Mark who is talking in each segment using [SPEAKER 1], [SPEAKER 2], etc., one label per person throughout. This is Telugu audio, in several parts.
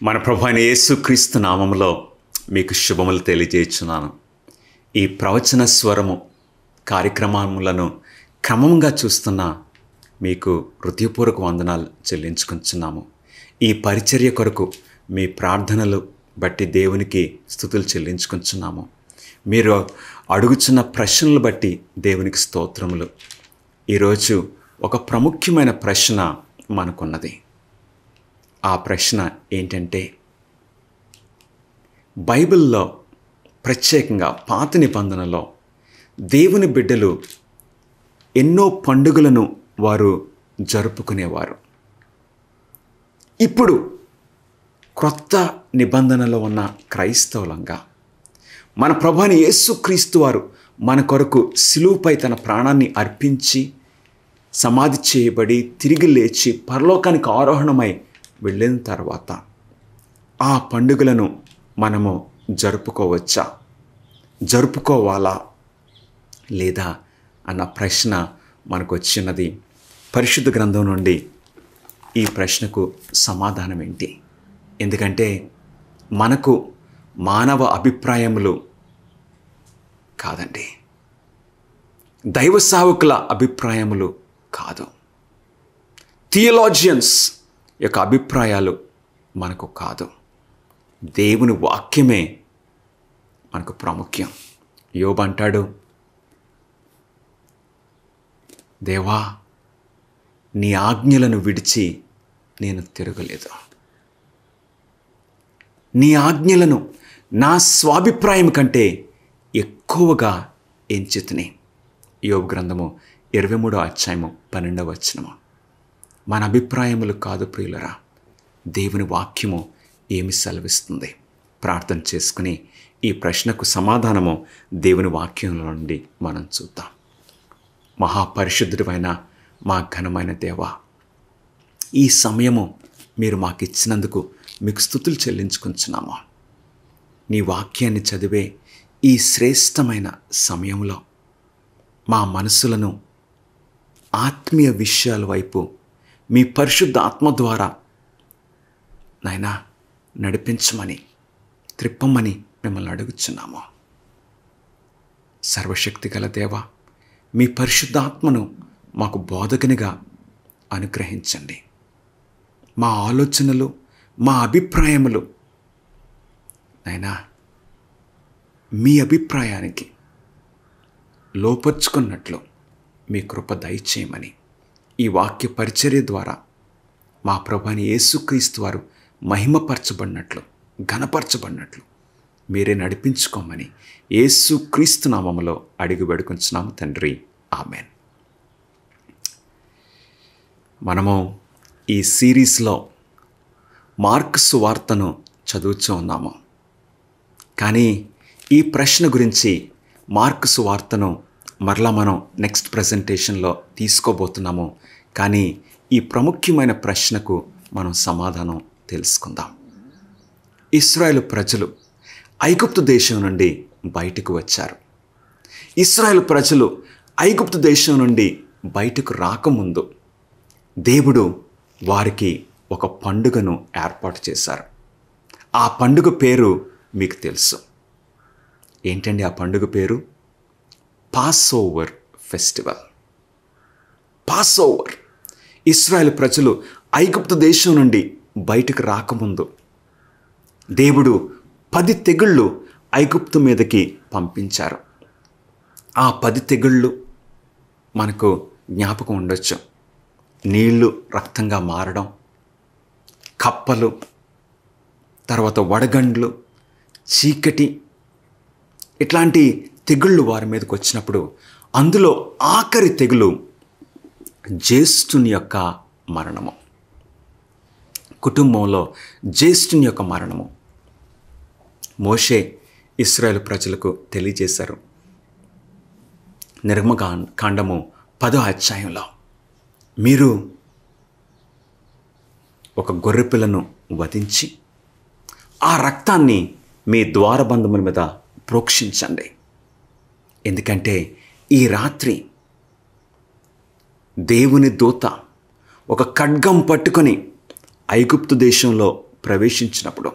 [SPEAKER 1] మన ప్రభు అయిన యేసుక్రీస్తు నామములో మీకు శుభములు తెలియజేస్తున్నాను. ఈ ప్రవచన స్వరము కార్యక్రమములను క్రమంగా చూస్తున్న మీకు హృదయపూర్వక వందనాలు చెల్లించుకుంటున్నాము. ఈ పరిచర్య కొరకు మీ ప్రార్థనలు బట్టి దేవునికి స్తుతులు చెల్లించుకుంటున్నాము. మీరు అడుగుచున్న ప్రశ్నలు బట్టి దేవునికి స్తోత్రములు. ఈరోజు ఒక ప్రాముఖ్యమైన ప్రశ్న మనకున్నది. ఆ ప్రశ్న ఏంటంటే, బైబిల్లో ప్రత్యేకంగా పాత నిబంధనలో దేవుని బిడ్డలు ఎన్నో పండుగలను వారు జరుపుకునేవారు. ఇప్పుడు క్రొత్త నిబంధనలో ఉన్న క్రైస్తవులంగా మన ప్రభువైన యేసుక్రీస్తు వారు మన కొరకు సిలువపై తన ప్రాణాన్ని అర్పించి సమాధి చేయబడి తిరిగి లేచి పరలోకానికి ఆరోహణమై వెళ్ళిన తర్వాత ఆ పండుగలను మనము జరుపుకోవచ్చా, జరుపుకోవాలా లేదా అన్న ప్రశ్న మనకు వచ్చినది. పరిశుద్ధ గ్రంథం నుండి ఈ ప్రశ్నకు సమాధానం ఏంటి? ఎందుకంటే మనకు మానవ అభిప్రాయములు కాదండి, దైవ సేవకుల అభిప్రాయములు కాదు, థియోలాజియన్స్ యొక్క అభిప్రాయాలు మనకు కాదు. దేవుని వాక్యమే మనకు ప్రాముఖ్యం. యోబు అంటాడు, దేవా నీ ఆజ్ఞలను విడిచి నేను తిరగలేదు, నీ ఆజ్ఞలను నా స్వాభిప్రాయం కంటే ఎక్కువగా ఎంచితిని. యోబు గ్రంథము 23వ అధ్యాయము 12వ వచనము. మన అభిప్రాయములు కాదు ప్రియులరా, దేవుని వాక్యము ఏమి సెలవిస్తుంది? ప్రార్థన చేసుకుని ఈ ప్రశ్నకు సమాధానము దేవుని వాక్యంలో నుండి మనం చూద్దాం. మహాపరిశుద్ధుడైన మా ఘనమైన దేవా, ఈ సమయము మీరు మాకు ఇచ్చినందుకు మీకు స్తుతులు చెల్లించుకుంటున్నాము. నీ వాక్యాన్ని చదివే ఈ శ్రేష్టమైన సమయంలో మా మనసులను ఆత్మీయ విషయాల వైపు మీ పరిశుద్ధ ఆత్మ ద్వారా నాయనా నడిపించమని, త్రిప్పమని మిమ్మల్ని అడుగుచున్నాము. సర్వశక్తి గల దేవా, మీ పరిశుద్ధాత్మను మాకు బోధకునిగా అనుగ్రహించండి. మా ఆలోచనలు, మా అభిప్రాయములు నాయనా మీ అభిప్రాయానికి లోపర్చుకున్నట్లు మీ కృప దయచేయమని, ఈ వాక్య పరిచర్య ద్వారా మా ప్రభువైన యేసుక్రీస్తు వారు మహిమపరచబడినట్లు, ఘనపరచబడినట్లు మీరే నడిపించుకోమని యేసుక్రీస్తు నామములో అడిగి వేడుకొంచున్నాము తండ్రి, ఆమెన్. మనము ఈ సిరీస్లో మార్కు సువార్తను చదువుతూ ఉన్నాము. కానీ ఈ ప్రశ్న గురించి మార్కు సువార్తను మరలా మనం నెక్స్ట్ ప్రజెంటేషన్లో తీసుకోబోతున్నాము. కానీ ఈ ప్రాముఖ్యమైన ప్రశ్నకు మనం సమాధానం తెలుసుకుందాం. ఇశ్రాయేలు ప్రజలు ఐగుప్తు దేశం నుండి బయటకు వచ్చారు. ఇశ్రాయేలు ప్రజలు ఐగుప్తు దేశం నుండి బయటకు రాకముందు దేవుడు వారికి ఒక పండుగను ఏర్పాటు చేశారు. ఆ పండుగ పేరు మీకు తెలుసు. ఏంటండి ఆ పండుగ పేరు? Pass over festival. Pass over. ఇశ్రాయేలు ప్రజలు ఐగుప్తు దేశం నుండి బయటకు రాకముందు దేవుడు 10 తెగుళ్ళు ఐగుప్తు మీదకి పంపించారు. ఆ 10 తెగుళ్ళు మనకు జ్ఞాపకం ఉండొచ్చు. నీళ్లు రక్తంగా మారడం, కప్పలు, తర్వాత వడగండ్లు, చీకటి, ఇట్లాంటి తెగుళ్ళు వారి మీదకి వచ్చినప్పుడు అందులో ఆఖరి తెగులు జ్యేష్ఠుని యొక్క మరణము. కుటుంబంలో జ్యేష్ఠుని యొక్క మరణము. మోషే ఇశ్రాయేలు ప్రజలకు తెలియజేశారు. నిర్గమకాండము 10వ అధ్యాయంలో, మీరు ఒక గొర్రెపిల్లను వధించి ఆ రక్తాన్ని మీ ద్వారబంధముల మీద ప్రోక్షించండి. ఎందుకంటే ఈ రాత్రి దేవుని దూత ఒక ఖడ్గం పట్టుకొని ఐగుప్తు దేశంలో ప్రవేశించినప్పుడు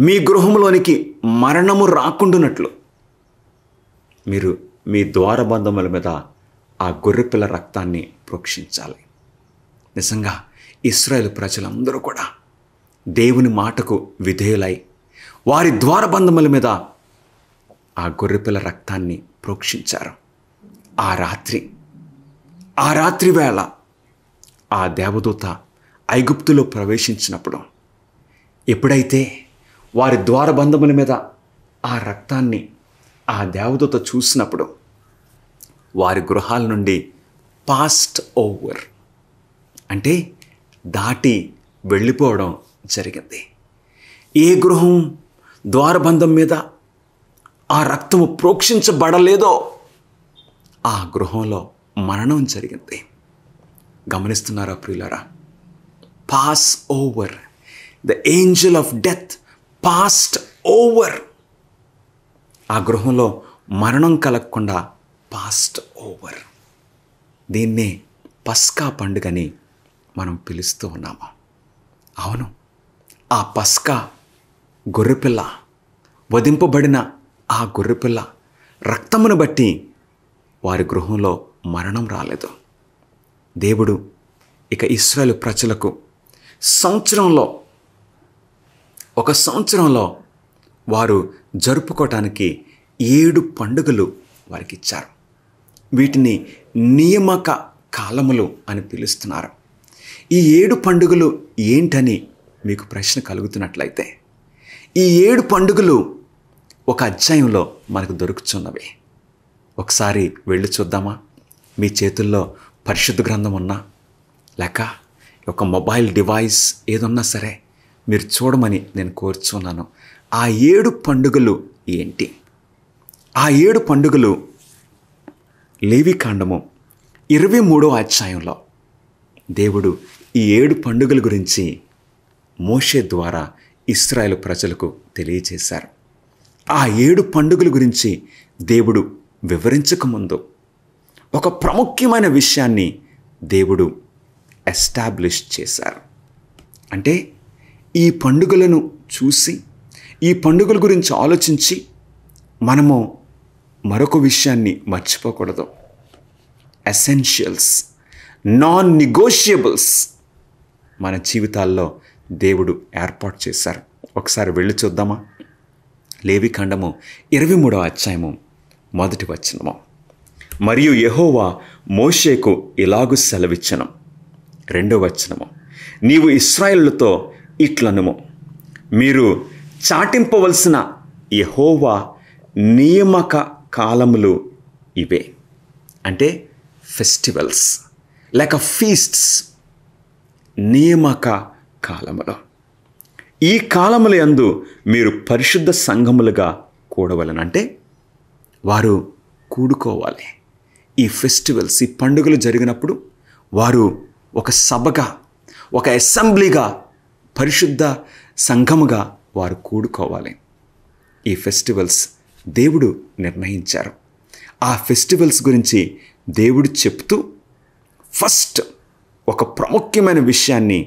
[SPEAKER 1] మీ గృహంలోనికి మరణము రాకుండానట్లు మీరు మీ ద్వారబంధముల మీద ఆ గొర్రెపిల్ల రక్తాన్ని ప్రోక్షించాలి. నిజంగా ఇశ్రాయేలు ప్రజలందరూ కూడా దేవుని మాటకు విధేయులై వారి ద్వారబంధముల మీద ఆ గొర్రెపిల్ల రక్తాన్ని ప్రోక్షించారు. ఆ రాత్రి వేళ ఆ దేవదూత ఐగుప్తులో ప్రవేశించినప్పుడు ఎప్పుడైతే వారి ద్వారబంధముల మీద ఆ రక్తాన్ని ఆ దేవదూత చూసినప్పుడు వారి గృహాల నుండి పాస్ట్ ఓవర్ అంటే దాటి వెళ్ళిపోవడం జరిగింది. ఏ గృహం ద్వారబంధం మీద ఆ రక్తము ప్రోక్షించబడలేదో ఆ గృహంలో మరణం జరిగింది. గమనిస్తున్నారా ప్రియులారా? Pass over, the Angel of death past over. ఆ గృహంలో మరణం కలగకుండా పాస్ట్ ఓవర్. దీన్నే పస్కా పండుగని మనం పిలుస్తూ ఉన్నాము. అవును, ఆ పస్కా గొర్రెపిల్ల, వధింపబడిన ఆ గొర్రెపిల్ల రక్తమును బట్టి వారి గృహంలో మరణం రాలేదు. దేవుడు ఇక ఇశ్రాయేలు ప్రజలకు ఒక సంవత్సరంలో వారు జరుపుకోవటానికి 7 పండుగలు వారికి ఇచ్చారు. వీటిని నియామక కాలములు అని పిలుస్తున్నారు. ఈ 7 పండుగలు ఏంటని మీకు ప్రశ్న కలుగుతున్నట్లయితే, ఈ 7 పండుగలు ఒక అధ్యాయంలో మనకు దొరుకుతున్నవి. ఒకసారి వెళ్ళి చూద్దామా? మీ చేతుల్లో పరిశుద్ధ గ్రంథం ఉన్నా లేక ఒక మొబైల్ డివైస్ ఏదన్నా సరే మీరు చూడమని నేను కోరుచున్నాను. ఆ 7 పండుగలు ఏంటి? ఆ 7 పండుగలు లేవీకాండము 23వ అధ్యాయంలో దేవుడు ఈ 7 పండుగల గురించి మోషే ద్వారా ఇశ్రాయేలు ప్రజలకు తెలియజేశారు. ఆ 7 పండుగల గురించి దేవుడు వివరించకముందు ఒక ప్రాముఖ్యమైన విషయాన్ని దేవుడు ఎస్టాబ్లిష్ చేశారు. అంటే ఈ పండుగలను చూసి, ఈ పండుగల గురించి ఆలోచించి మనము మరొక విషయాన్ని మర్చిపోకూడదు. ఎసెన్షియల్స్, నాన్ నెగోషియబుల్స్ మన జీవితాల్లో దేవుడు ఏర్పాటు చేశారు. ఒకసారి వెళ్ళి చూద్దామా? లేవీకాండము 23వ అధ్యాయము 1వ వచనము. మరియు యెహోవా మోషేకు ఇలాగు సెలవిచ్చెను. 2వ వచనము. నీవు ఇశ్రాయేలుతో ఇట్లనుము, మీరు చాటింపవలసిన యెహోవా నియామక కాలములు ఇవే. అంటే ఫెస్టివల్స్ లేక ఫీస్ట్స్, నియామక కాలములు. ఈ కాలముల యందు మీరు పరిశుద్ధ సంఘములుగా కూడవలెను. అంటే వారు కూడుకోవాలి. ఈ ఫెస్టివల్స్, ఈ పండుగలు జరిగినప్పుడు వారు ఒక సభగా, ఒక అసెంబ్లీగా, పరిశుద్ధ సంఘముగా వారు కూడుకోవాలి. ఈ ఫెస్టివల్స్ దేవుడు నిర్ణయించారు. ఆ ఫెస్టివల్స్ గురించి దేవుడు చెప్తూ ఫస్ట్ ఒక ప్రాముఖ్యమైన విషయాన్ని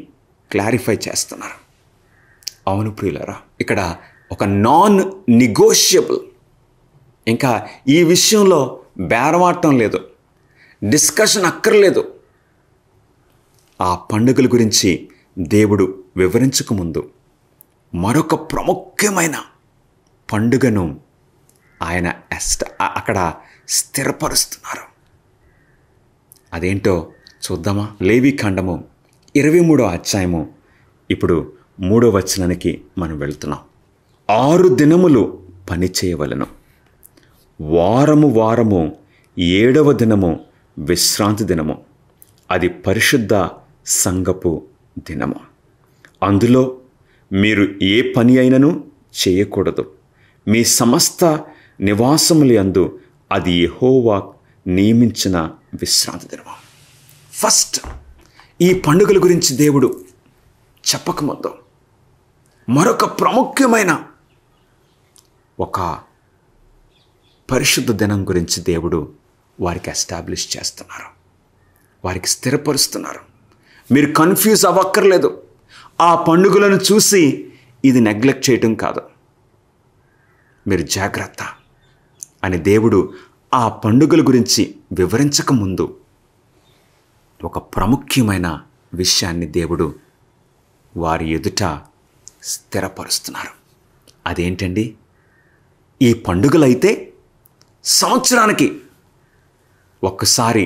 [SPEAKER 1] క్లారిఫై చేస్తున్నారు. అవును ప్రియులారా, ఇక్కడ ఒక నాన్ నెగోషియబుల్, ఇంకా ఈ విషయంలో బేరమాటం లేదు, డిస్కషన్ అక్కర్లేదు. ఆ పండుగల గురించి దేవుడు వివరించకముందు మరొక ప్రాముఖ్యమైన పండుగను ఆయన అక్కడ స్థిరపరుస్తున్నారు. అదేంటో చూద్దామా? లేవీకాండము 23వ అధ్యాయము ఇప్పుడు 3వ వచనానికి మనం వెళ్తున్నాం. 6 దినములు పని చేయవలెను, వారము 7వ దినము విశ్రాంతి దినము, అది పరిశుద్ధ సంఘపు దినము. అందులో మీరు ఏ పని అయినను చేయకూడదు. మీ సమస్త నివాసములందు అది యెహోవా నియమించిన విశ్రాంతి దినము. ఫస్ట్ ఈ పండుగల గురించి దేవుడు చెప్పకముందు మరొక ప్రాముఖ్యమైన ఒక పరిశుద్ధ దినం గురించి దేవుడు వారికి ఎస్టాబ్లిష్ చేస్తున్నారు, వారికి స్థిరపరుస్తున్నారు. మీరు కన్ఫ్యూజ్ అవ్వక్కర్లేదు. ఆ పండుగలను చూసి ఇది నెగ్లెక్ట్ చేయటం కాదు. మీరు జాగ్రత్త అని దేవుడు ఆ పండుగల గురించి వివరించకముందు ఒక ప్రాముఖ్యమైన విషయాన్ని దేవుడు వారి ఎదుట స్థిరపరుస్తున్నారు. అదేంటండి? ఈ పండుగలైతే సంవత్సరానికి ఒక్కసారి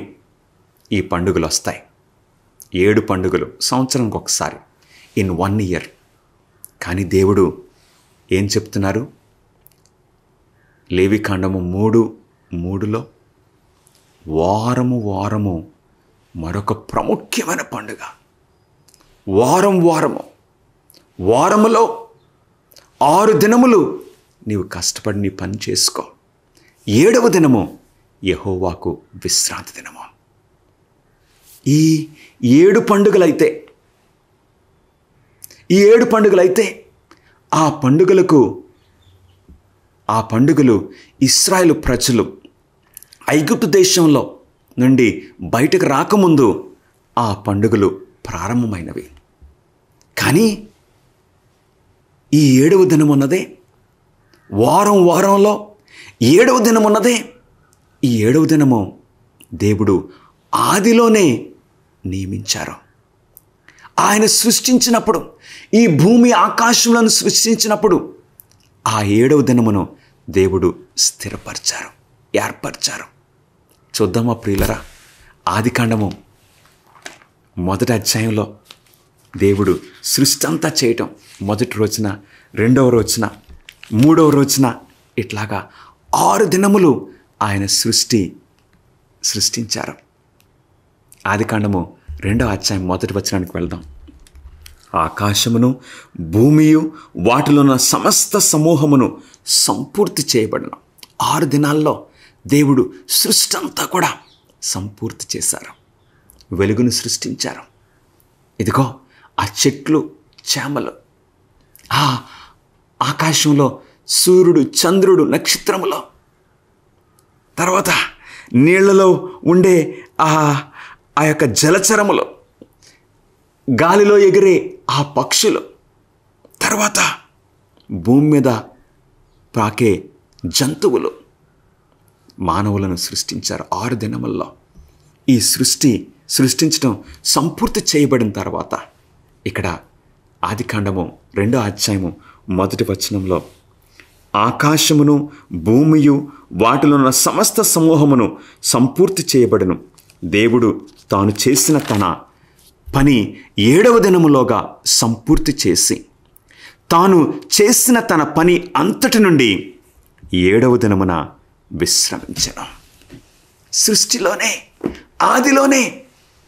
[SPEAKER 1] ఈ పండుగలు వస్తాయి. 7 పండుగలు సంవత్సరానికి ఒకసారి, ఇన్ 1 ఇయర్. కానీ దేవుడు ఏం చెప్తున్నారు? లేవికాండము 3:3లో వారము మరొక ప్రాముఖ్యమైన పండుగ. వారములో 6 దినములు నీవు కష్టపడి నీ పని చేసుకో. 7వ దినము యెహోవాకు విశ్రాంతి దినము. ఈ 7 పండుగలైతే ఆ పండుగలు ఇశ్రాయేలు ప్రజలు ఐగుప్తు దేశంలో నుండి బయటకు రాకముందు ఆ పండుగలు ప్రారంభమైనవి. కానీ ఈ 7వ దినం ఉన్నదే, వారంలో 7వ దినం ఉన్నదే, ఈ 7వ దినము దేవుడు ఆదిలోనే నియమించారు. ఆయన సృష్టించినప్పుడు, ఈ భూమి ఆకాశములను సృష్టించినప్పుడు ఆ 7వ దినమును దేవుడు స్థిరపరిచారు, ఏర్పరిచారు. చూద్దామా ప్రియులరా? ఆదికాండము 1వ అధ్యాయంలో దేవుడు సృష్టి అంతా చేయటం, 1వ రోజున, 2వ రోజున, 3వ రోజున, ఇట్లాగా 6 దినములు ఆయన సృష్టించారు. ఆదికాండము 2వ అధ్యాయం 1వ వచనానికి వెళ్దాం. ఆకాశమును భూమియు వాటిలో ఉన్న సమస్త సమూహమును సంపూర్తి చేయబడిన 6 దినాల్లో దేవుడు సృష్టి అంతా కూడా సంపూర్తి చేశారు. వెలుగును సృష్టించారు. ఇదిగో ఆ చెట్లు, చేమలు, ఆ ఆకాశంలో సూర్యుడు, చంద్రుడు, నక్షత్రములో, తర్వాత నీళ్లలో ఉండే ఆ యొక్క జలచరములు, గాలిలో ఎగిరే ఆ పక్షులు, తర్వాత భూమి మీద పాకే జంతువులు, మానవులను సృష్టించారు 6 దినముల్లో. ఈ సృష్టించడం సంపూర్తి చేయబడిన తర్వాత ఇక్కడ ఆదికాండము 2వ అధ్యాయము 1వ వచనంలో ఆకాశమును భూమియు వాటిలో ఉన్న సమస్త సమూహమును సంపూర్తి చేయబడును. దేవుడు తాను చేసిన తన పని 7వ దినములోగా సంపూర్తి చేసి, తాను చేసిన తన పని అంతటి నుండి 7వ దినమున విశ్రమించెను. సృష్టిలోనే, ఆదిలోనే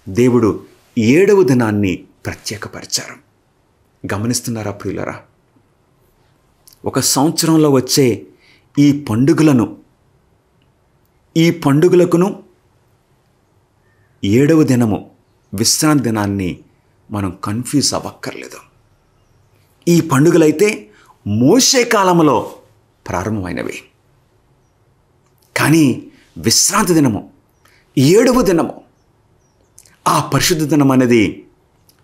[SPEAKER 1] దేవుడు 7వ దినాన్ని ప్రత్యేకపరిచారు. గమనిస్తున్నారా ప్రియులరా? ఒక సంవత్సరంలో వచ్చే ఈ పండుగలకును 7వ దినము విశ్రాంతి దినాన్ని మనం కన్ఫ్యూజ్ అవ్వక్కర్లేదు. ఈ పండుగలైతే మోషే కాలంలో ప్రారంభమైనవి. కానీ విశ్రాంతి దినము, 7వ దినము, ఆ పరిశుద్ధ దినం అనేది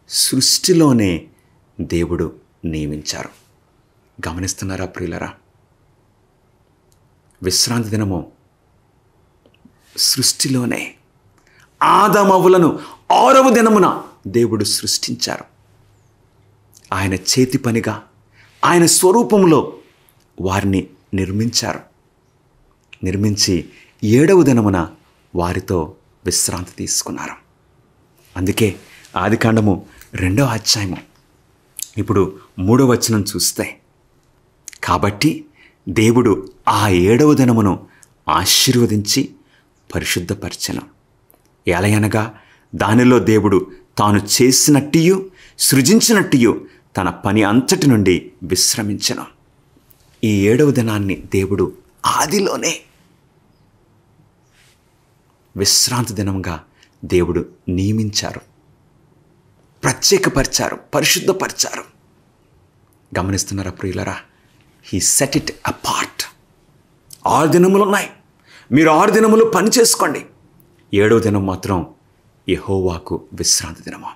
[SPEAKER 1] సృష్టిలోనే దేవుడు నియమించారు. గమనిస్తున్నారా ప్రియులరా? విశ్రాంతి దినము సృష్టిలోనే ఆదామవ్వలను 6వ దినమున దేవుడు సృష్టించారు. ఆయన చేతి పనిగా, ఆయన స్వరూపంలో వారిని నిర్మించారు. నిర్మించి 7వ దినమున వారితో విశ్రాంతి తీసుకున్నారు. అందుకే ఆదికాండము 2వ అధ్యాయము ఇప్పుడు 3వ వచనం చూస్తే, కాబట్టి దేవుడు ఆ 7వ దినమును ఆశీర్వదించి పరిశుద్ధపరచెను. ఎలయనగా దానిలో దేవుడు తాను చేసినట్టియు సృజించినట్టియు తన పని అంతటి నుండి విశ్రమించెను. ఈ 7వ దినాన్ని దేవుడు ఆదిలోనే విశ్రాంతి దినంగా దేవుడు నియమించారు, ప్రత్యేకపరిచారు, పరిశుద్ధపరిచారు. గమనిస్తున్నారా ప్రియులరా? He set it apart. 6 దినములు ఉన్నాయి, మీరు 6 దినములు పని చేసుకోండి. 7వ దినం మాత్రం యెహోవాకు విశ్రాంతి దినము.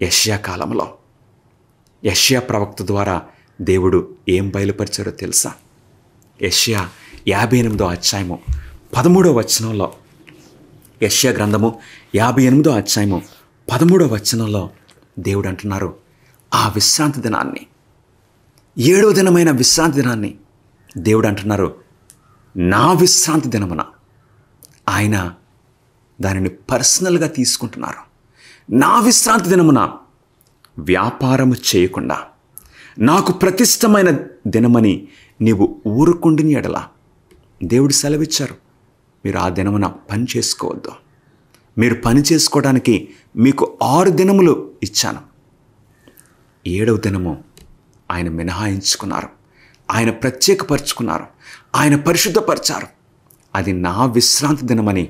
[SPEAKER 1] యెషయా కాలంలో యెషయా ప్రవక్త ద్వారా దేవుడు ఏం బయలుపరిచారో తెలుసా? యెషయా 58వ అధ్యాయము 13వ వచనంలో, యెషయా గ్రంథము 58వ అధ్యాయము 13వ వచనంలో దేవుడు అంటున్నారు, ఆ విశ్రాంతి దినాన్ని, 7వ దినమైన విశ్రాంతి దినాన్ని దేవుడు అంటున్నారు, నా విశ్రాంతి దినమున ఆయన దానిని పర్సనల్గా తీసుకుంటున్నారు. నా విశ్రాంతి దినమున వ్యాపారము చేయకుండా నాకు ప్రతిష్టమైన దినమని నీవు ఊరుకుండిని ఎడల దేవుడు సెలవిచ్చారు. మీరు ఆ దినమున పని చేసుకోవద్దు. మీరు పని చేసుకోవడానికి మీకు 6 దినములు ఇచ్చాను. 7వ దినము ఆయన మినహాయించుకున్నారు, ఆయన ప్రత్యేకపరుచుకున్నారు, ఆయన పరిశుద్ధపరిచారు. అది నా విశ్రాంతి దినమని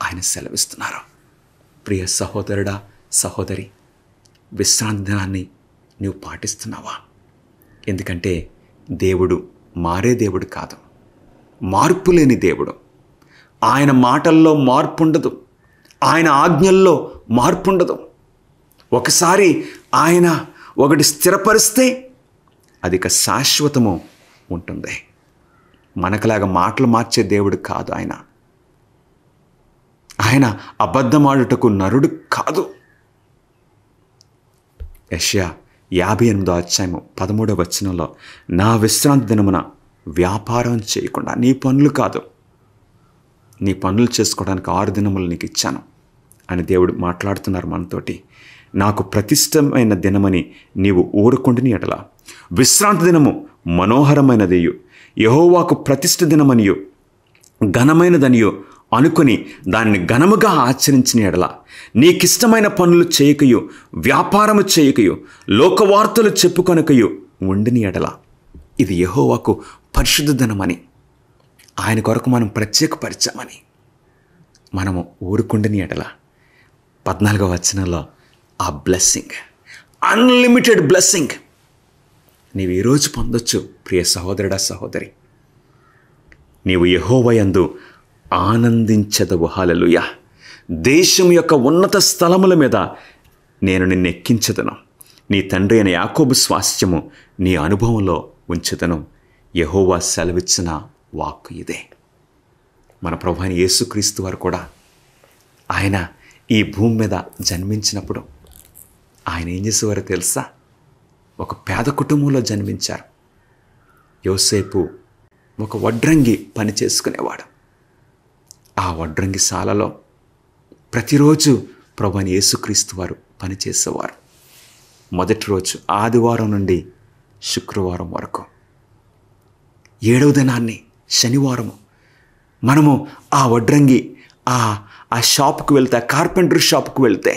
[SPEAKER 1] ఆయన సెలవిస్తున్నారు. ప్రియ సహోదరుడా, సహోదరి, విశ్రాంతి దినాన్ని నీవు పాటిస్తున్నావా? ఎందుకంటే దేవుడు మారే దేవుడు కాదు, మార్పు లేని దేవుడు. ఆయన మాటల్లో మార్పు ఉండదు, ఆయన ఆజ్ఞల్లో మార్పు ఉండదు. ఒకసారి ఆయన ఒకటి స్థిరపరిస్తే అది ఇక శాశ్వతము ఉంటుంది. మనకులాగా మాటలు మార్చే దేవుడు కాదు ఆయన. ఆయన అబద్ధమాడుటకు నరుడు కాదు. యెషయా 58వ అధ్యాయము 13వ వచనంలో, నా విశ్రాంతి దినమున వ్యాపారం చేయకుండా, నీ పనులు కాదు, నీ పనులు చేసుకోవడానికి 6 దినములు నీకు ఇచ్చాను అని దేవుడు మాట్లాడుతున్నారు మనతోటి. నాకు ప్రతిష్టమైన దినమని నీవు ఊరుకుండిని ఎడల, విశ్రాంతి దినము మనోహరమైనదియు యెహోవాకు ప్రతిష్ఠ దినమనియు ఘనమైనదనియు అనుకుని దానిని ఘనముగా ఆచరించిన ఎడల, నీకిష్టమైన పనులు చేయకయు వ్యాపారము చేయకయు లోకవార్తలు చెప్పుకొనకయు ఉండిని ఎడల, ఇది యెహోవాకు పరిశుద్ధ దినమని, ఆయన కొరకు మనం ప్రత్యేకపరిచామని మనము ఊరుకుండిని ఎడల, 14వ వచనంలో ఆ బ్లెస్సింగ్, అన్లిమిటెడ్ బ్లెస్సింగ్ నీవు ఈరోజు పొందొచ్చు. ప్రియ సహోదరుడా, సహోదరి, నీవు యెహోవా యందు ఆనందించదవు. హల్లెలూయా. దేశం యొక్క ఉన్నత స్థలముల మీద నేను నిన్ను ఎక్కించదను, నీ తండ్రి అయిన యాకోబు స్వాస్థ్యము నీ అనుభవంలో ఉంచుదను. యెహోవా సెలవిచ్చిన వాక్కు ఇదే. మన ప్రభువైన యేసుక్రీస్తు వారు కూడా ఆయన ఈ భూమి మీద జన్మించినప్పుడు ఆయన ఏం చేసేవారో తెలుసా? ఒక పేద కుటుంబంలో జన్మించారు. యోసేపు ఒక వడ్రంగి పని చేసుకునేవాడు. ఆ వడ్రంగి శాలలో ప్రతిరోజు ప్రభువైన యేసుక్రీస్తు వారు పనిచేసేవారు. మొదటి రోజు ఆదివారం నుండి శుక్రవారం వరకు, 7వ దినాన్ని శనివారము మనము ఆ వడ్రంగి ఆ షాప్కి వెళ్తే, ఆ కార్పెంటర్ షాప్కి వెళ్తే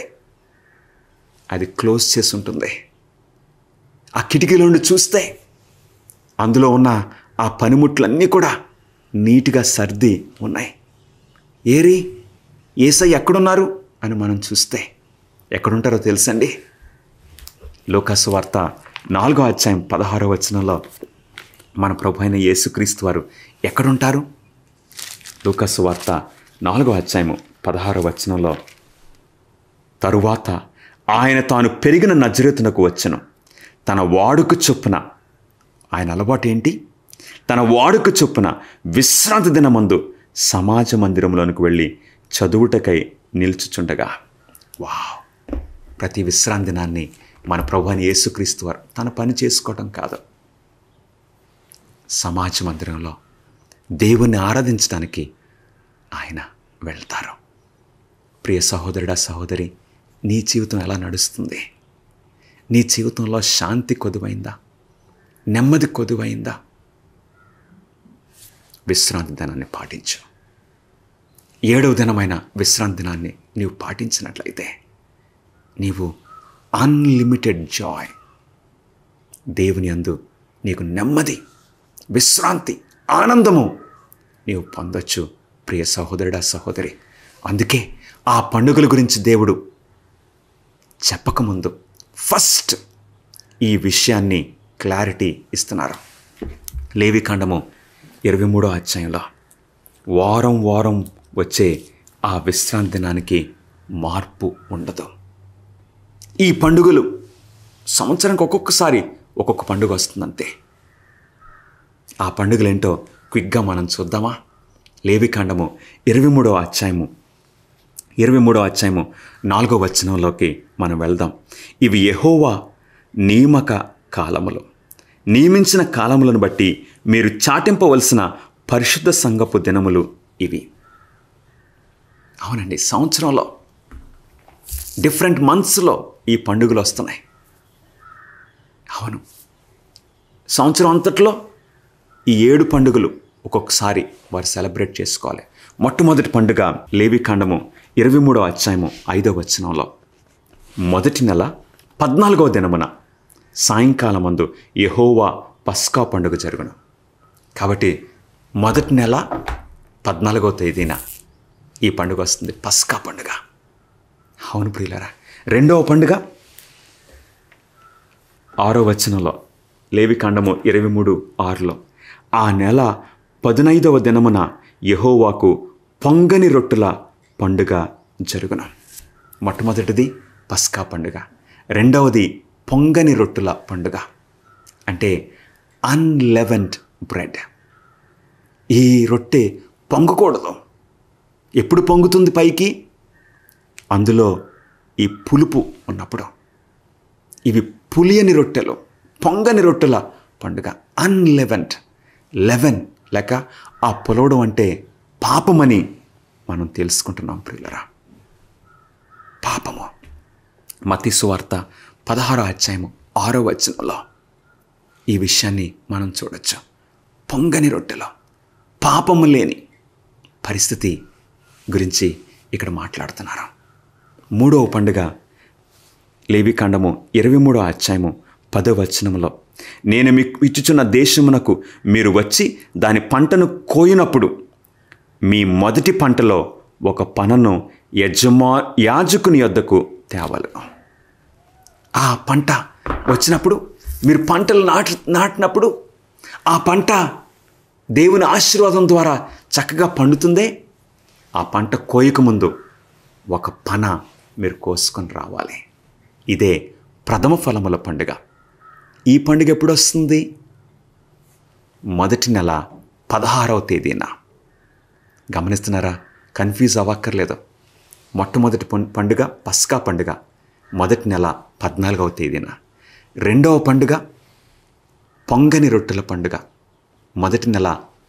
[SPEAKER 1] అది క్లోజ్ చేసి ఉంటుంది. ఆ కిటికీలో నుండి చూస్తే అందులో ఉన్న ఆ పనిముట్లన్నీ కూడా నీట్గా సర్ది ఉన్నాయి. ఏరి యేసయ్య ఎక్కడున్నారు అని మనం చూస్తే ఎక్కడుంటారో తెలుసండి? లూకాసు వార్త 4వ అధ్యాయం 16వ వచనంలో మన ప్రభు అయిన యేసుక్రీస్తు వారు ఎక్కడుంటారు? లూకాసు వార్త 4వ అధ్యాయము 16వ వచనంలో, తరువాత ఆయన తాను పెరిగిన నజరేతునకు వచ్చెను, తన వాడుక చొప్పున, ఆయన అలవాటు ఏంటి? తన వాడుక చొప్పున విశ్రాంతి దినమందు సమాజ మందిరంలోనికి వెళ్ళి చదువుటకై నిల్చుచుండగా. వావ్! ప్రతి విశ్రాంతి దినాన్ని మన ప్రభువైన యేసుక్రీస్తు వారు తన పని చేసుకోవటం కాదు, సమాజ మందిరంలో దేవుణ్ణి ఆరాధించడానికి ఆయన వెళ్తారు. ప్రియ సహోదరుడా, సహోదరి, నీ జీవితం ఎలా నడుస్తుంది? నీ జీవితంలో శాంతి కొదువైందా? నెమ్మది కొదువైందా? విశ్రాంతి దినాన్ని పాటించు. 7వ దినమైన విశ్రాంతి దినాన్ని నీవు పాటించినట్లయితే నీవు అన్లిమిటెడ్ జాయ్, దేవుని యందు నీకు నెమ్మది, విశ్రాంతి, ఆనందము నీవు పొందొచ్చు. ప్రియ సహోదరుడా, సహోదరి, అందుకే ఆ పండుగల గురించి దేవుడు చెప్పకముందు ఫస్ట్ ఈ విషయాన్ని క్లారిటీ ఇస్తున్నారు. లేవికాండము 23వ అధ్యాయంలో వారం వారం వచ్చే ఆ విశ్రాంతి దినానికి మార్పు ఉండదు. ఈ పండుగలు సంవత్సరానికి ఒక్కొక్కసారి ఒక్కొక్క పండుగ వస్తుందంతే. ఆ పండుగలేంటో క్విక్గా మనం చూద్దామా? లేవికాండము 23వ అధ్యాయము 4వ వచనంలోకి మనం వెళ్దాం. ఇవి యెహోవా నియమించిన కాలములను బట్టి మీరు చాటింపవలసిన పరిశుద్ధ సంఘపు దినములు ఇవి. అవునండి, సంవత్సరంలో డిఫరెంట్ మంత్స్లో ఈ పండుగలు వస్తున్నాయి. అవును, సంవత్సరం అంతట్లో ఈ 7 పండుగలు ఒక్కొక్కసారి వారు సెలబ్రేట్ చేసుకోవాలి. మొట్టమొదటి పండుగ లేవికాండము 23వ అధ్యాయము 5వ వచనంలో, మొదటి నెల 14వ దినమున సాయంకాలమందు యెహోవా పస్కా పండుగ జరుగును. కాబట్టి మొదటి నెల 14వ తేదీన ఈ పండుగ వస్తుంది, పస్కా పండుగ. అవును ప్రియులారా, రెండవ పండుగ 6వ వచనంలో, లేవికాండము 23:6లో, ఆ నెల 15వ దినమున యెహోవాకు పొంగని రొట్టెల పండుగ జరుగును. మొట్టమొదటిది పస్కా పండుగ, రెండవది పొంగని రొట్టెల పండుగ, అంటే అన్లెవెన్డ్ బ్రెడ్. ఈ రొట్టె పొంగకూడదు. ఎప్పుడు పొంగుతుంది పైకి? అందులో ఈ పులుపు ఉన్నప్పుడు. ఇవి పులియని రొట్టెలు, పొంగని రొట్టెల పండుగ. అన్లెవెన్డ్, లెవెన్ లేక ఆ పొలవడం అంటే పాపమని మనం తెలుసుకుంటున్నాం ప్రియులరా. పాపము. మత్తయి సువార్త 16వ అధ్యాయము 6వ వచనంలో ఈ విషయాన్ని మనం చూడొచ్చు. పొంగని రొట్టెలో పాపము లేని పరిస్థితి గురించి ఇక్కడ మాట్లాడుతున్నారు. మూడవ పండుగ లేవికాండము 23వ అధ్యాయము 10వ వచనంలో, నేను మీకు ఇచ్చుచున్న దేశమునకు మీరు వచ్చి దాని పంటను కోయినప్పుడు మీ మొదటి పంటలో ఒక పనను యాజకుని యొద్దకు తేవలను. ఆ పంట వచ్చినప్పుడు, మీరు పంటలు నాటినప్పుడు ఆ పంట దేవుని ఆశీర్వాదం ద్వారా చక్కగా పండుతుందే, ఆ పంట కోయక ముందు ఒక పన మీరు కోసుకొని రావాలి. ఇదే ప్రథమ ఫలముల పండుగ. ఈ పండుగ ఎప్పుడు వస్తుంది? మొదటి నెల 16వ తేదీన. గమనిస్తున్నారా? కన్ఫ్యూజ్ అవ్వక్కర్లేదు. మొట్టమొదటి పండుగ పస్కా పండుగ, మొదటి నెల 14వ తేదీన. రెండవ పండుగ పొంగని రొట్టెల పండుగ, మొదటి నెల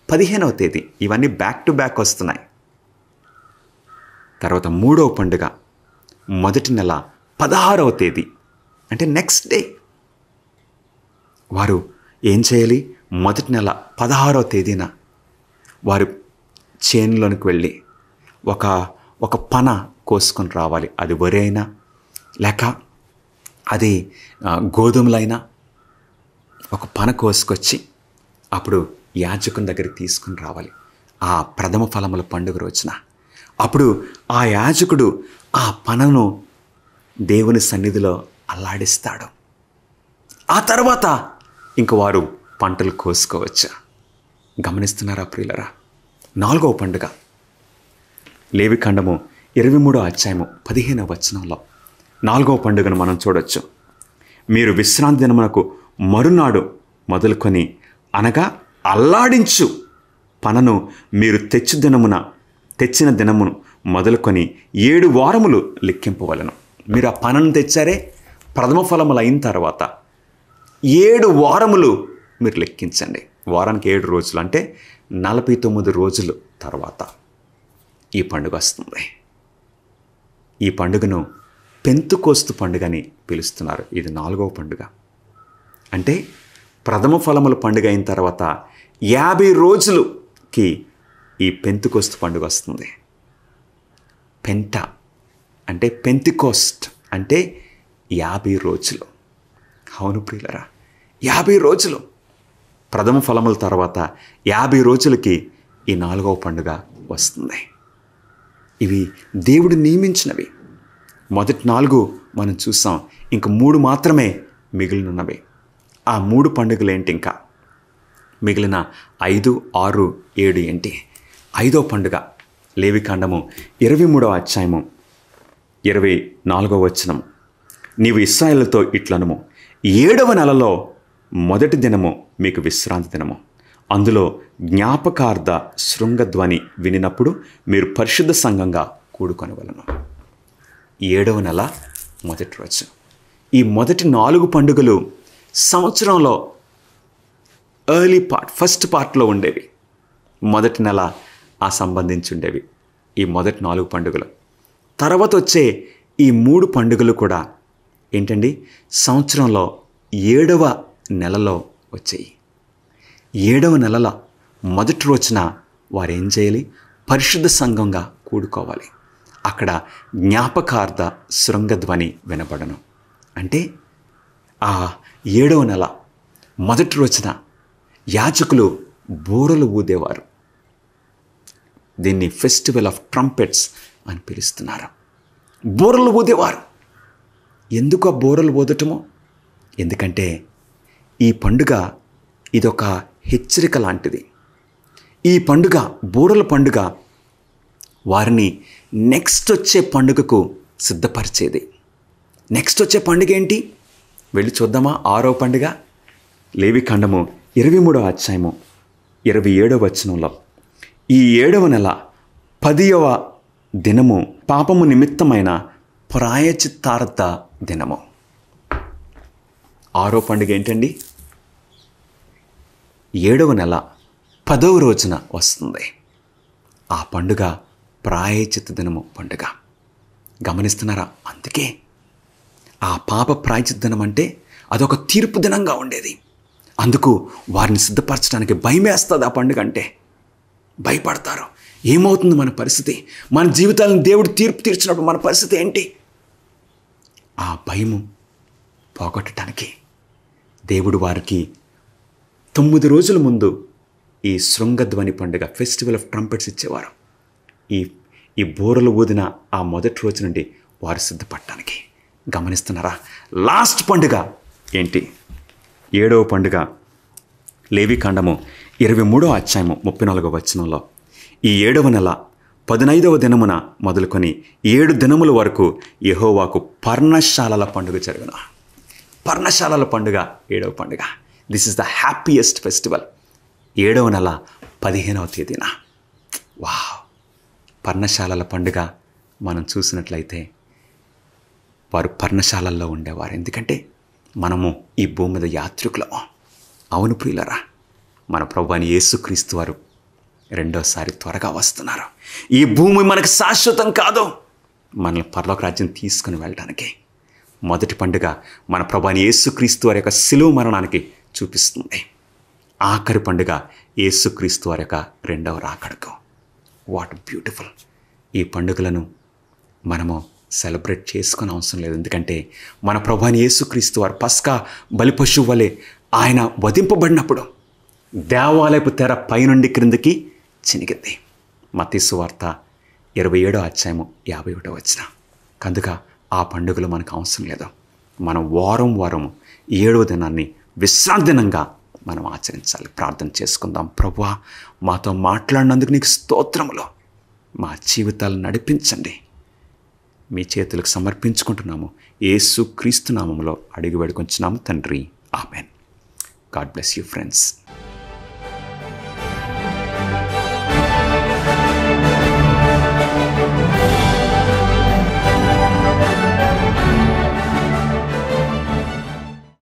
[SPEAKER 1] 15వ తేదీ. ఇవన్నీ బ్యాక్ టు బ్యాక్ వస్తున్నాయి. తర్వాత మూడవ పండుగ మొదటి నెల 16వ తేదీ, అంటే నెక్స్ట్ డే. వారు ఏం చేయాలి? మొదటి నెల 16వ తేదీన వారు చేనులోనికి వెళ్ళి ఒక పన కోసుకొని రావాలి. అది వరి అయినా లేక అది గోధుమలైనా ఒక పన కోసుకొచ్చి అప్పుడు యాజకుని దగ్గరికి తీసుకుని రావాలి ఆ ప్రథమ ఫలముల పండుగ రోజున. అప్పుడు ఆ యాజకుడు ఆ పనను దేవుని సన్నిధిలో అల్లాడిస్తాడు. ఆ తర్వాత ఇంక వారు పంటలు కోసుకోవచ్చు. గమనిస్తున్నారా ప్రియులరా? నాలుగవ పండుగ లేవికాండము 23వ అధ్యాయము 15వ వచనంలో 4వ పండుగను మనం చూడొచ్చు. మీరు విశ్రాంతి దినమునకు మరునాడు మొదలుకొని, అనగా అల్లాడించు పనను మీరు తెచ్చిన దినమును మొదలుకొని 7 వారములు లెక్కింపవలను. మీరు ఆ పనను తెచ్చారే, ప్రథమ ఫలములు అయిన తర్వాత 7 వారములు మీరు లెక్కించండి. వారానికి 7 రోజులు అంటే 49 రోజులు తర్వాత ఈ పండుగ వస్తుంది. ఈ పండుగను పెంతుకోస్తు పండుగ అని పిలుస్తున్నారు. ఇది 4వ పండుగ. అంటే ప్రథమ ఫలముల పండుగ అయిన తర్వాత 50 రోజులకి ఈ పెంతుకోస్తు పండుగ వస్తుంది. పెంట అంటే పెంతికోస్ట్ అంటే 50 రోజులు. అవును ప్రియులరా, 50 రోజులు. ప్రథమ ఫలముల తర్వాత 50 రోజులకి ఈ 4వ పండుగ వస్తుంది. ఇవి దేవుడు నియమించినవి. మొదటి 4 మనం చూసాం, ఇంక 3 మాత్రమే మిగిలినవి. ఆ 3 పండుగలు ఏంటి? ఇంకా మిగిలిన 5, 6, 7 ఏంటి? 5వ పండుగ లేవికాండము 23వ అధ్యాయము 24వ వచనం, నీవు ఇశ్రాయేలుతో ఇట్లనుము, 7వ నెలలో మొదటి దినము మీకు విశ్రాంతి దినము. అందులో జ్ఞాపకార్థ శృంగధ్వని వినినప్పుడు మీరు పరిశుద్ధ సంఘంగా కూడుకొనవలెను. 7వ నెల మొదటి రోజు. ఈ మొదటి 4 పండుగలు సంవత్సరంలో ఫస్ట్ పార్ట్లో ఉండేవి. మొదటి నెల సంబంధించి ఉండేవి ఈ మొదటి 4 పండుగలు. తర్వాత వచ్చే ఈ 3 పండుగలు కూడా ఏంటండి, సంవత్సరంలో 7వ నెలలో వచ్చాయి. 7వ నెలల మొదటి రోజున వారు ఏం చేయాలి? పరిశుద్ధ సంఘంగా కూడుకోవాలి. అక్కడ జ్ఞాపకార్థ శృంగధ్వని వినబడను. అంటే ఆ 7వ నెల మొదటి రోజున యాజకులు బూరలు ఊదేవారు. దీన్ని ఫెస్టివల్ ఆఫ్ ట్రంపెట్స్ అని పిలుస్తున్నారు. బూరలు ఊదేవారు. ఎందుకు ఆ బూరలు ఊదటము? ఎందుకంటే ఈ పండుగ ఇదొక హెచ్చరిక లాంటిది. ఈ పండుగ, బూరల పండుగ, వారిని నెక్స్ట్ వచ్చే పండుగకు సిద్ధపరిచేది. నెక్స్ట్ వచ్చే పండుగ ఏంటి? వెళ్ళి చూద్దామా? 6వ పండుగ. లేవికాండము 23వ అధ్యాయము 27వ వచనంలో, ఈ 7వ నెల 10వ దినము పాపము నిమిత్తమైన ప్రాయచిత్తార్థ దినము. 6వ పండుగ ఏంటండి? 7వ నెల 10వ రోజున వస్తుంది. ఆ పండుగ ప్రాయచిత్త దినము పండుగ. గమనిస్తున్నారా? అందుకే ఆ పాప ప్రాయచిత్త దినం అంటే అదొక తీర్పు దినంగా ఉండేది. అందుకు వారిని సిద్ధపరచడానికి భయమేస్తుంది. ఆ పండుగ అంటే భయపడతారు. ఏమవుతుంది మన పరిస్థితి? మన జీవితాలను దేవుడు తీర్పు తీర్చినప్పుడు మన పరిస్థితి ఏంటి? ఆ భయము పోగొట్టడానికి దేవుడు వారికి 9 రోజుల ముందు ఈ శృంగధ్వని పండుగ, ఫెస్టివల్ ఆఫ్ ట్రంపెట్స్ ఇచ్చేవారు. ఈ బూరలు ఊదిన ఆ మొదటి రోజు నుండి వారు సిద్ధపడటానికి. గమనిస్తున్నారా? లాస్ట్ పండుగ ఏంటి? 7వ పండుగ. లేవికాండము 23వ అధ్యాయము 34వ వచనంలో, ఈ 7వ నెల 15వ దినమున మొదలుకొని 7 దినముల వరకు యెహోవాకు పర్ణశాలల పండుగ జరుగును. పర్ణశాలల పండుగ 7వ పండుగ. This is the happiest festival. 7వ నెల 15వ తేదీన. వావ్! పర్ణశాలల పండుగ మనం చూసినట్లయితే వారు పర్ణశాలల్లో ఉండేవారు. ఎందుకంటే మనము ఈ భూమి మీద యాత్రికులము. అవును ప్రియులరా, మన ప్రభువైన యేసుక్రీస్తు వారు రెండోసారి త్వరగా వస్తున్నారు. ఈ భూమి మనకు శాశ్వతం కాదు. మనల్ని పరలోక రాజ్యం తీసుకుని వెళ్ళడానికి మొదటి పండుగ మన ప్రభువైన యేసుక్రీస్తు వారి యొక్క శిలువ మరణానికి చూపిస్తుంది. ఆఖరి పండుగ యేసుక్రీస్తు వారి యొక్క 2వ రాకడకు. What beautiful! ఈ పండుగలను మనము సెలబ్రేట్ చేసుకునే అవసరం లేదు. ఎందుకంటే మన ప్రభువైన యేసుక్రీస్తు వారు పస్కా బలి పశువు వలె ఆయన వధింపబడినప్పుడు దేవాలయపు తెర పైనుండి క్రిందికి చినిగింది. మత్తయి సువార్త 27వ అధ్యాయము 51వ వచనం. కనుక ఆ పండుగలు మనకు అవసరం లేదు. మనం వారం 7వ దినాన్ని విశ్రాంతి దినంగా మనం ఆచరించాలి. ప్రార్థన చేసుకుందాం. ప్రభువా, మాతో మాట్లాడినందుకు నీకు స్తోత్రములు. మా జీవితాలను నడిపించండి. మీ చేతులకు సమర్పించుకుంటున్నాము. యేసుక్రీస్తు నామములో అడిగి వేడుకొంచున్నాము తండ్రి. Amen. God bless you friends.